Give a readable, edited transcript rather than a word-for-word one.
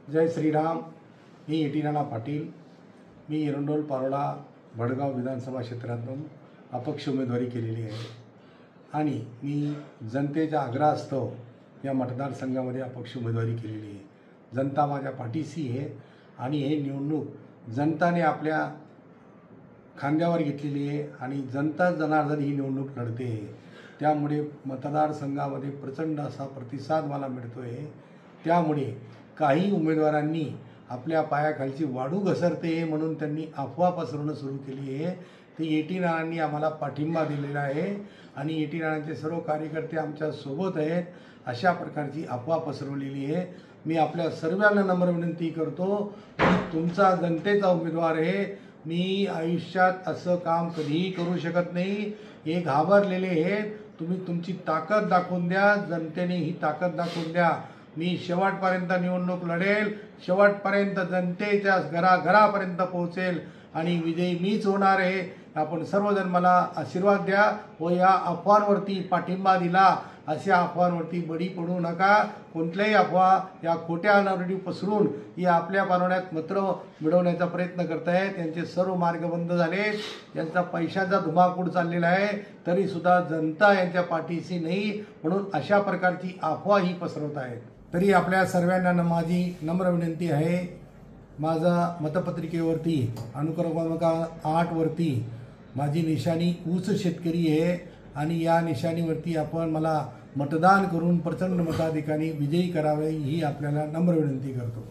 जय श्रीराम। मी A T Rana Patil. मी एरंडोल पारोळा भडगाव विधानसभा क्षेत्रातून अपक्ष उमेदवारी केलेली आहे आणि मी जनतेच्या आग्रहास्तव या मतदारसंघामध्ये अपक्ष उमेदवारी केलेली आहे। जनता माझ्या पाठीशी आहे आणि हे निवडणूक जनताने आपल्या खांद्यावर घेतलेली आहे आणि जनता जनार्दन ही निवडणूक लढते आहे। त्यामुळे मतदारसंघामध्ये प्रचंड असा प्रतिसाद मला मिळतो आहे। त्यामुळे काही उमेदवारांनी आपल्या पायाखालची वाळू घसरते म्हणून त्यांनी अफवा पसरवणं सुरू केली आहे। ते ए टी राणांनी आम्हाला पाठिंबा दिलेला आहे आणि ए टी राणांचे सर्व कार्यकर्ते आमच्या सोबत आहेत अशा प्रकारची अफवा पसरवलेली आहे। मी आपल्या सर्वांना नम्र विनंती करतो की तुमचा जनतेचा उमेदवार आहे। मी आयुष्यात असं काम कधीही करू शकत नाही। हे घाबरलेले आहेत। तुम्ही तुमची ताकद दाखवून द्या, जनतेने ही ताकद दाखवून द्या। मी शेवटपर्यंत निवडणूक लढेल, शेवटपर्यंत जनतेच्या घराघरापर्यंत पोहोचेल आणि विजयी मीच होणार आहे। आपण सर्वजण मला आशीर्वाद द्या व या अफवांवरती पाठिंबा दिला। अशा अफवांवरती बळी पडू नका। कोणत्याही अफवा या खोट्या नारळी पसरून या आपल्या पारवण्यात मत्र मिळवण्याचा प्रयत्न करतायत। यांचे सर्व मार्ग बंद झाले, यांचा पैशाचा धुमाकूळ चाललेला आहे, तरी सुद्धा जनता यांच्या पाठीशी नाही म्हणून अशा प्रकारची अफवा ही पसरवत आहेत। तरी आपल्या सर्वांना माझी नम्र विनंती आहे, माझा मतपत्रिकेवरती अनुक्रमांक 8 वरती माझी निशाणी ऊस शेतकरी आहे आणि या निशाणीवरती आपण मला मतदान करून प्रचंड मताधिक्याने विजयी करावे ही आपल्याला नम्र विनंती करतो।